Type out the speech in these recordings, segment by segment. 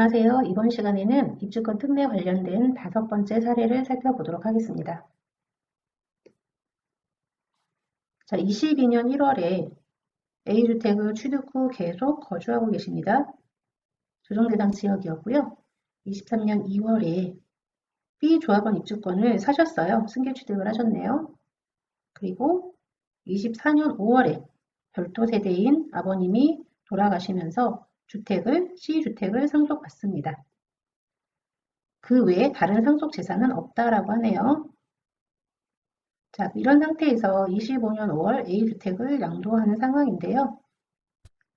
안녕하세요. 이번 시간에는 입주권 특례 관련된 5번째 사례를 살펴보도록 하겠습니다. 자, 22년 1월에 A주택을 취득 후 계속 거주하고 계십니다. 조정대상 지역이었고요. 23년 2월에 B조합원 입주권을 사셨어요. 승계 취득을 하셨네요. 그리고 24년 5월에 별도 세대인 아버님이 돌아가시면서 C주택을 상속받습니다. 그 외에 다른 상속 재산은 없다라고 하네요. 자, 이런 상태에서 25년 5월 A주택을 양도하는 상황인데요.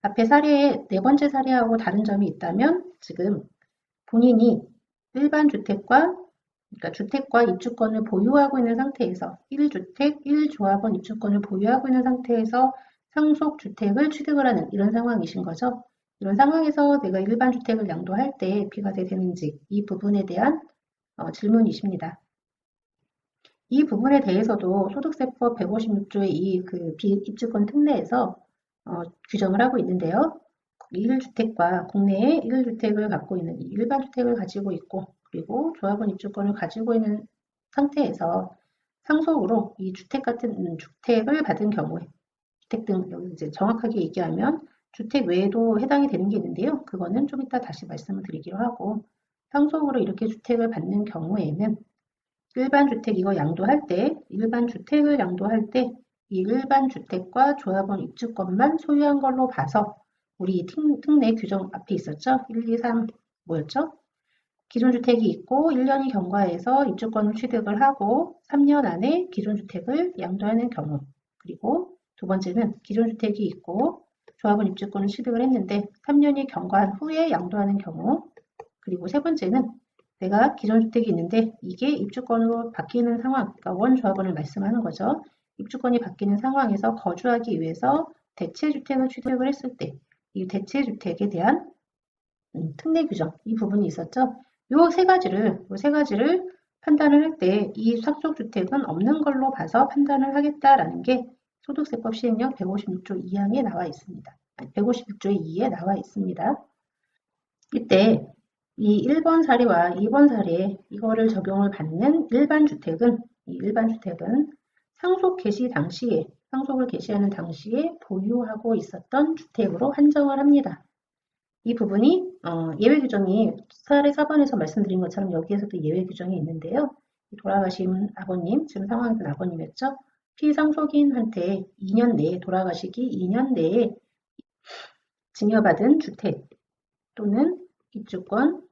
앞에 사례의 네 번째 사례하고 다른 점이 있다면 지금 본인이 일반 주택과 그러니까 주택과 입주권을 보유하고 있는 상태에서 1주택, 1조합원 입주권을 보유하고 있는 상태에서 상속 주택을 취득을 하는 이런 상황이신 거죠. 이런 상황에서 내가 일반 주택을 양도할 때 비과세 되는지 이 부분에 대한 질문이십니다. 이 부분에 대해서도 소득세법 156조의 이 비입주권 특례에서 규정을 하고 있는데요. 1주택과 국내에 1주택을 갖고 있는 일반 주택을 가지고 있고 그리고 조합원 입주권을 가지고 있는 상태에서 상속으로 이 주택 같은 주택을 받은 경우에 주택 등 여기 이제 정확하게 얘기하면 주택 외에도 해당이 되는 게 있는데요. 그거는 좀 이따 다시 말씀을 드리기로 하고 상속으로 이렇게 주택을 받는 경우에는 일반 주택 이거 양도할 때 일반 주택을 양도할 때 이 일반 주택과 조합원 입주권만 소유한 걸로 봐서 우리 특례 규정 앞에 있었죠? 1, 2, 3 뭐였죠? 기존 주택이 있고 1년이 경과해서 입주권을 취득을 하고 3년 안에 기존 주택을 양도하는 경우 그리고 두 번째는 기존 주택이 있고 조합원 입주권을 취득을 했는데 3년이 경과한 후에 양도하는 경우 그리고 세 번째는 내가 기존 주택이 있는데 이게 입주권으로 바뀌는 상황, 그러니까 원조합원을 말씀하는 거죠. 입주권이 바뀌는 상황에서 거주하기 위해서 대체주택을 취득을 했을 때 이 대체주택에 대한 특례 규정, 이 부분이 있었죠. 요 세 가지를 판단을 할 때 이 상속주택은 없는 걸로 봐서 판단을 하겠다라는 게 소득세법 시행령 156조 2항에 나와 있습니다. 156조의 2에 나와 있습니다. 이때 이 1번 사례와 2번 사례 이거를 적용을 받는 일반 주택은 상속 개시 당시에 상속을 개시하는 당시에 보유하고 있었던 주택으로 한정을 합니다. 이 부분이 예외 규정이 사례 4번에서 말씀드린 것처럼 여기에서도 예외 규정이 있는데요. 돌아가신 아버님, 지금 상황은 아버님이었죠. 피상속인한테 2년 내에 돌아가시기 2년 내에 증여받은 주택 또는 입주권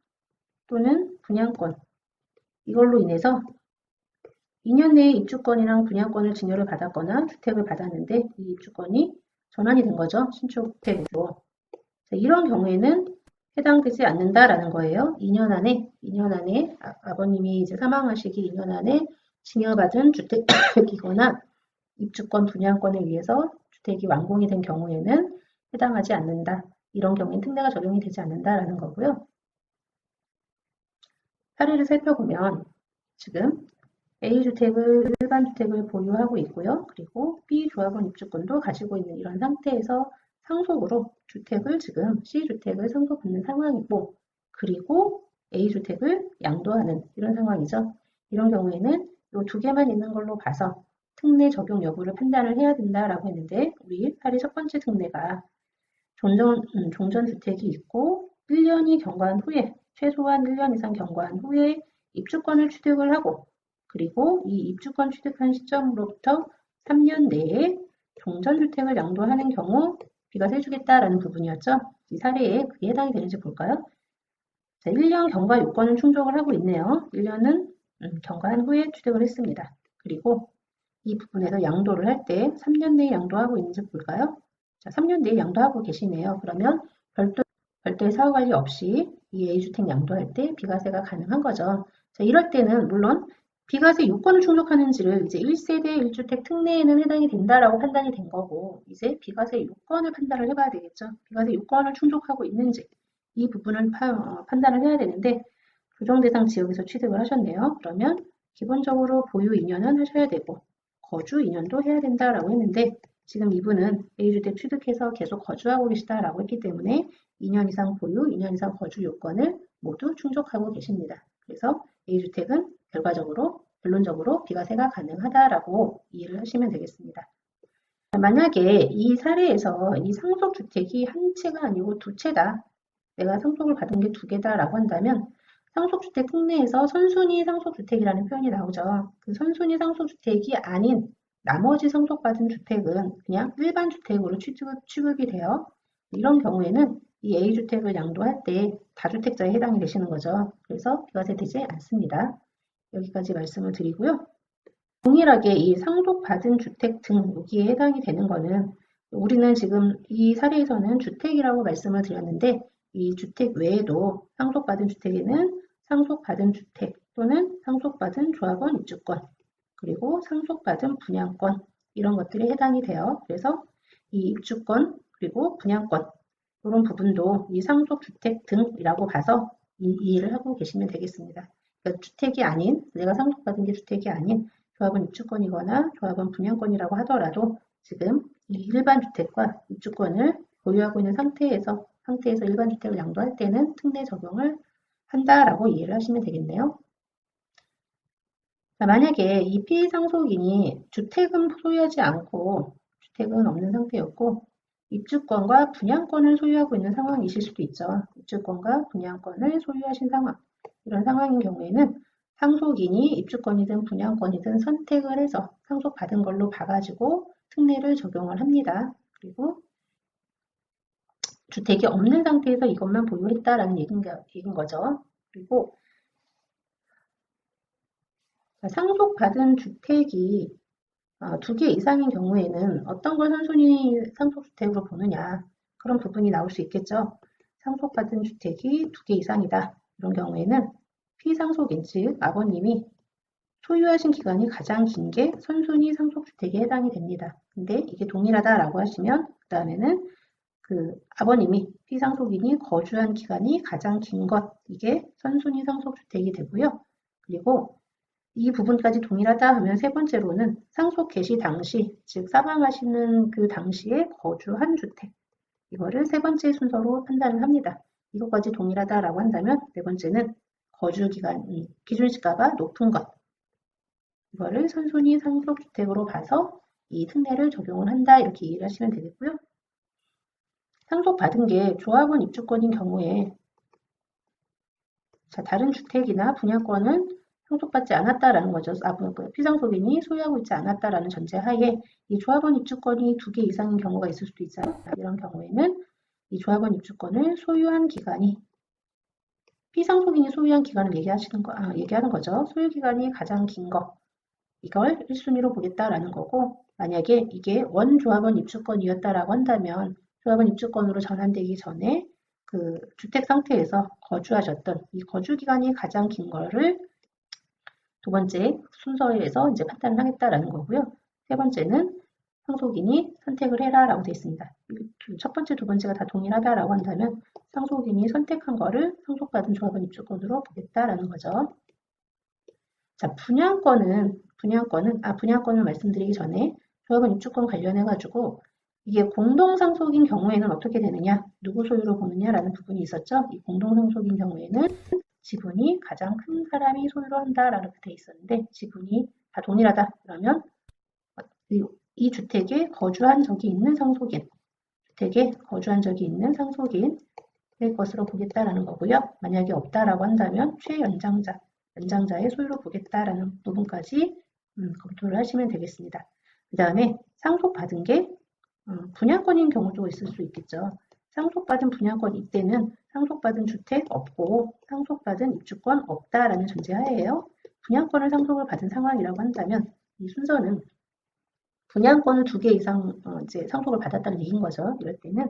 또는 분양권 이걸로 인해서 2년 내에 입주권이랑 분양권을 증여를 받았거나 주택을 받았는데 이 입주권이 전환이 된 거죠. 신축주택으로. 이런 경우에는 해당되지 않는다라는 거예요. 2년 안에 아버님이 이제 사망하시기 2년 안에 증여받은 주택이거나 입주권 분양권에 의해서 주택이 완공이 된 경우에는 해당하지 않는다. 이런 경우에는 특례가 적용이 되지 않는다라는 거고요. 사례를 살펴보면 지금 A주택을 일반 주택을 보유하고 있고요. 그리고 B조합원 입주권도 가지고 있는 이런 상태에서 상속으로 주택을 지금 C주택을 상속받는 상황이고 그리고 A주택을 양도하는 이런 상황이죠. 이런 경우에는 이 두 개만 있는 걸로 봐서 특례 적용 여부를 판단을 해야 된다라고 했는데 우리 사례 첫 번째 특례가 종전주택이 있고 1년이 경과한 후에 최소한 1년 이상 경과한 후에 입주권을 취득을 하고 그리고 이 입주권 취득한 시점으로부터 3년 내에 종전주택을 양도하는 경우 비과세 해주겠다라는 부분이었죠. 이 사례에 그게 해당이 되는지 볼까요? 자, 1년 경과 요건을 충족을 하고 있네요. 1년은 경과한 후에 취득을 했습니다. 그리고 이 부분에서 양도를 할 때 3년 내에 양도하고 있는지 볼까요? 자, 3년 내에 양도하고 계시네요. 그러면 별도의 사후관리 없이 이 A주택 양도할 때 비과세가 가능한 거죠. 자, 이럴 때는 물론 비과세 요건을 충족하는지를 이제 1세대 1주택 특례에는 해당이 된다라고 판단이 된 거고 이제 비과세 요건을 판단을 해봐야 되겠죠. 비과세 요건을 충족하고 있는지 이 부분을 판단을 해야 되는데 조정대상 지역에서 취득을 하셨네요. 그러면 기본적으로 보유 2년은 하셔야 되고 거주 2년도 해야 된다라고 했는데 지금 이분은 A주택 취득해서 계속 거주하고 계시다라고 했기 때문에 2년 이상 보유, 2년 이상 거주 요건을 모두 충족하고 계십니다. 그래서 A주택은 결론적으로 비과세가 가능하다라고 이해를 하시면 되겠습니다. 만약에 이 사례에서 이 상속주택이 한 채가 아니고 두 채다. 내가 상속을 받은 게 두 개다라고 한다면 상속주택 특례에서 선순위 상속주택이라는 표현이 나오죠. 그 선순위 상속주택이 아닌 나머지 상속받은 주택은 그냥 일반 주택으로 취급이 돼요. 이런 경우에는 이 A주택을 양도할 때 다주택자에 해당이 되시는 거죠. 그래서 비과세 되지 않습니다. 여기까지 말씀을 드리고요. 동일하게 이 상속받은 주택 등 여기에 해당이 되는 거는 우리는 지금 이 사례에서는 주택이라고 말씀을 드렸는데 이 주택 외에도 상속받은 주택에는 상속받은 주택 또는 상속받은 조합원 입주권 그리고 상속받은 분양권 이런 것들이 해당이 돼요. 그래서 이 입주권 그리고 분양권 이런 부분도 이 상속주택 등이라고 봐서 이해를 하고 계시면 되겠습니다. 그러니까 주택이 아닌 내가 상속받은 게 주택이 아닌 조합원 입주권이거나 조합원 분양권이라고 하더라도 지금 이 일반 주택과 입주권을 보유하고 있는 상태에서 일반 주택을 양도할 때는 특례 적용을 한다라고 이해를 하시면 되겠네요. 자, 만약에 이 피상속인이 주택은 소유하지 않고 주택은 없는 상태였고 입주권과 분양권을 소유하고 있는 상황이실 수도 있죠. 입주권과 분양권을 소유하신 상황. 이런 상황인 경우에는 상속인이 입주권이든 분양권이든 선택을 해서 상속받은 걸로 봐가지고 특례를 적용을 합니다. 그리고 주택이 없는 상태에서 이것만 보유했다라는 얘기인 거죠. 그리고 상속받은 주택이 두 개 이상인 경우에는 어떤 걸 선순위 상속주택으로 보느냐 그런 부분이 나올 수 있겠죠. 상속받은 주택이 두 개 이상이다. 이런 경우에는 피상속인 즉 아버님이 소유하신 기간이 가장 긴 게 선순위 상속주택에 해당이 됩니다. 근데 이게 동일하다라고 하시면 그 다음에는 그 아버님이 피상속인이 거주한 기간이 가장 긴 것 이게 선순위 상속주택이 되고요. 그리고 이 부분까지 동일하다 하면 세 번째로는 상속 개시 당시, 즉 사망하시는 그 당시에 거주한 주택 이거를 세 번째 순서로 판단을 합니다. 이것까지 동일하다라고 한다면 네 번째는 거주 기간, 기준시가가 높은 것 이거를 선순위 상속주택으로 봐서 이 특례를 적용을 한다 이렇게 이해를 하시면 되겠고요. 상속받은 게 조합원 입주권인 경우에 다른 주택이나 분양권은 상속받지 않았다라는 거죠. 피상속인이 소유하고 있지 않았다라는 전제하에 이 조합원 입주권이 두 개 이상인 경우가 있을 수도 있잖아요. 이런 경우에는 이 조합원 입주권을 소유한 기간이 피상속인이 소유한 기간을 얘기하는 거죠. 소유 기간이 가장 긴 거 이걸 1순위로 보겠다라는 거고 만약에 이게 원조합원 입주권이었다라고 한다면 조합원 입주권으로 전환되기 전에 그 주택 상태에서 거주하셨던 이 거주 기간이 가장 긴 거를 두 번째 순서에서 이제 판단을 하겠다라는 거고요. 세 번째는 상속인이 선택을 해라라고 되어 있습니다. 첫 번째, 두 번째가 다 동일하다라고 한다면 상속인이 선택한 거를 상속받은 조합원 입주권으로 보겠다라는 거죠. 자, 분양권을 말씀드리기 전에 조합원 입주권 관련해 가지고 이게 공동상속인 경우에는 어떻게 되느냐, 누구 소유로 보느냐라는 부분이 있었죠. 이 공동상속인 경우에는 지분이 가장 큰 사람이 소유로 한다라고 되어 있었는데 지분이 다 동일하다 그러면 이 주택에 거주한 적이 있는 상속인의 것으로 보겠다라는 거고요. 만약에 없다라고 한다면 연장자의 소유로 보겠다라는 부분까지 검토를 하시면 되겠습니다. 그 다음에 상속받은 게 분양권인 경우도 있을 수 있겠죠. 상속받은 분양권 이때는 상속받은 주택 없고 상속받은 입주권 없다라는 전제하에요. 분양권을 상속을 받은 상황이라고 한다면 이 순서는 분양권을 두 개 이상 이제 상속을 받았다는 얘기인 거죠. 이럴 때는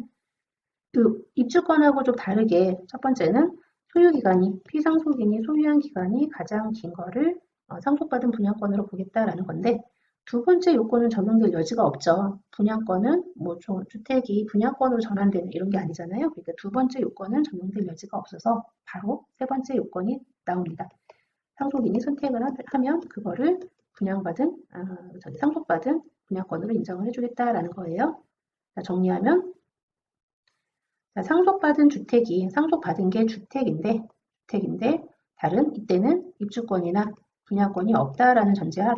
그 입주권하고 좀 다르게 첫 번째는 소유기간이 피상속인이 소유한 기간이 가장 긴 거를 상속받은 분양권으로 보겠다라는 건데 두 번째 요건은 적용될 여지가 없죠. 분양권은 주택이 분양권으로 전환되는 이런 게 아니잖아요. 그러니까 두 번째 요건은 적용될 여지가 없어서 바로 세 번째 요건이 나옵니다. 상속인이 선택을 하면 그거를 상속받은 분양권으로 인정을 해주겠다라는 거예요. 자, 정리하면 자, 상속받은 주택이 상속받은 게 주택인데 다른 이때는 입주권이나 분양권이 없다라는 전제하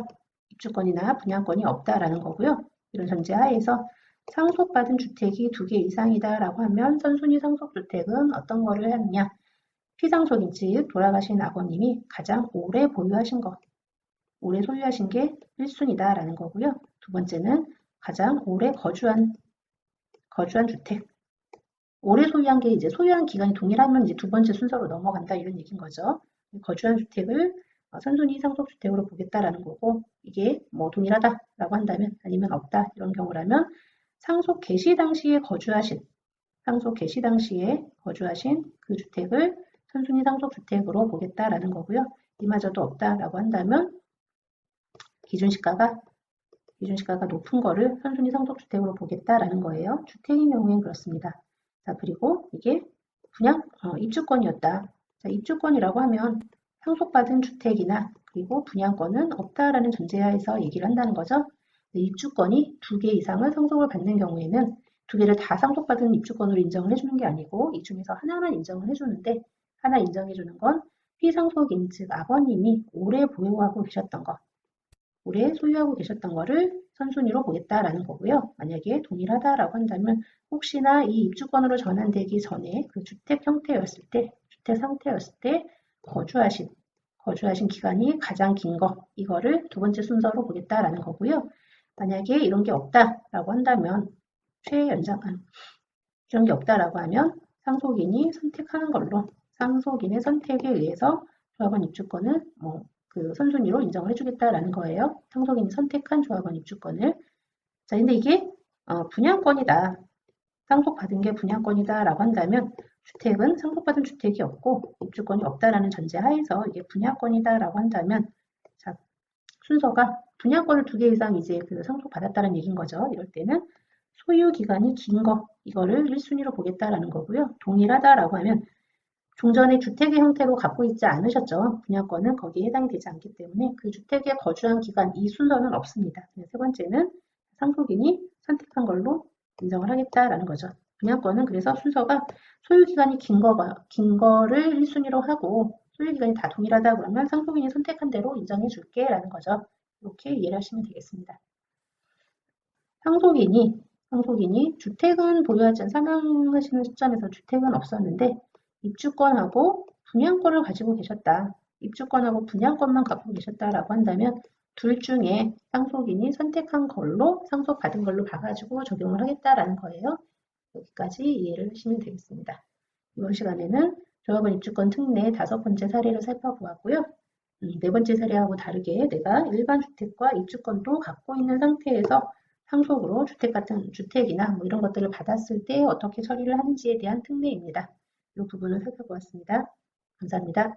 입주권이나 분양권이 없다라는 거고요. 이런 전제하에서 상속받은 주택이 2개 이상이다라고 하면 선순위 상속주택은 어떤 거를 하느냐? 피상속인 즉 돌아가신 아버님이 가장 오래 보유하신 것, 오래 소유하신 게 1순위다라는 거고요. 두 번째는 가장 오래 거주한 주택. 오래 소유한 게 이제 소유한 기간이 동일하면 이제 두 번째 순서로 넘어간다 이런 얘기인 거죠. 거주한 주택을 선순위 상속주택으로 보겠다라는 거고 이게 뭐 동일하다라고 한다면 아니면 없다 이런 경우라면 상속 개시 당시에 거주하신 그 주택을 선순위 상속주택으로 보겠다라는 거고요. 이마저도 없다라고 한다면 기준시가가 높은 거를 선순위 상속주택으로 보겠다라는 거예요. 주택인 경우에는 그렇습니다. 자, 그리고 이게 그냥 입주권이었다. 자, 입주권이라고 하면 상속받은 주택이나 그리고 분양권은 없다라는 전제하에서 얘기를 한다는 거죠. 입주권이 2개 이상을 상속을 받는 경우에는 2개를 다 상속받은 입주권으로 인정을 해주는 게 아니고 이 중에서 하나만 인정을 해주는데 하나 인정해주는 건 피상속인 즉 아버님이 오래 보유하고 계셨던 것, 오래 소유하고 계셨던 거를 선순위로 보겠다라는 거고요. 만약에 동일하다라고 한다면 혹시나 이 입주권으로 전환되기 전에 그 주택 상태였을 때 거주하신 기간이 가장 긴 거, 이거를 두 번째 순서로 보겠다라는 거고요. 만약에 이런 게 없다라고 한다면 이런 게 없다라고 하면 상속인이 선택하는 걸로 상속인의 선택에 의해서 조합원 입주권을 그 선순위로 인정을 해주겠다라는 거예요. 상속인이 선택한 조합원 입주권을. 자, 근데 이게 분양권이다. 상속받은 게 분양권이다라고 한다면 주택은 상속받은 주택이 없고 입주권이 없다라는 전제 하에서 이게 분양권이다라고 한다면 자, 순서가 분양권을 2개 이상 이제 그 상속받았다는 얘기인 거죠. 이럴 때는 소유 기간이 긴 거 이거를 1순위로 보겠다라는 거고요. 동일하다라고 하면 종전에 주택의 형태로 갖고 있지 않으셨죠. 분양권은 거기에 해당이 되지 않기 때문에 그 주택에 거주한 기간 이 순서는 없습니다. 세 번째는 상속인이 선택한 걸로 인정을 하겠다라는 거죠. 분양권은 그래서 순서가 소유 기간이 긴 거를 1순위로 하고 소유 기간이 다 동일하다 그러면 상속인이 선택한 대로 인정해 줄게 라는 거죠. 이렇게 이해를 하시면 되겠습니다. 상속인이 주택은 보유하지 않은 사망하시는 시점에서 주택은 없었는데 입주권하고 분양권을 가지고 계셨다. 입주권하고 분양권만 갖고 계셨다라고 한다면 둘 중에 상속인이 선택한 걸로 상속받은 걸로 봐가지고 적용을 하겠다라는 거예요. 여기까지 이해를 하시면 되겠습니다. 이번 시간에는 조합원 입주권 특례 5번째 사례를 살펴보았고요. 4번째 사례하고 다르게 내가 일반 주택과 입주권도 갖고 있는 상태에서 상속으로 주택이나 뭐 이런 것들을 받았을 때 어떻게 처리를 하는지에 대한 특례입니다. 이 부분을 살펴보았습니다. 감사합니다.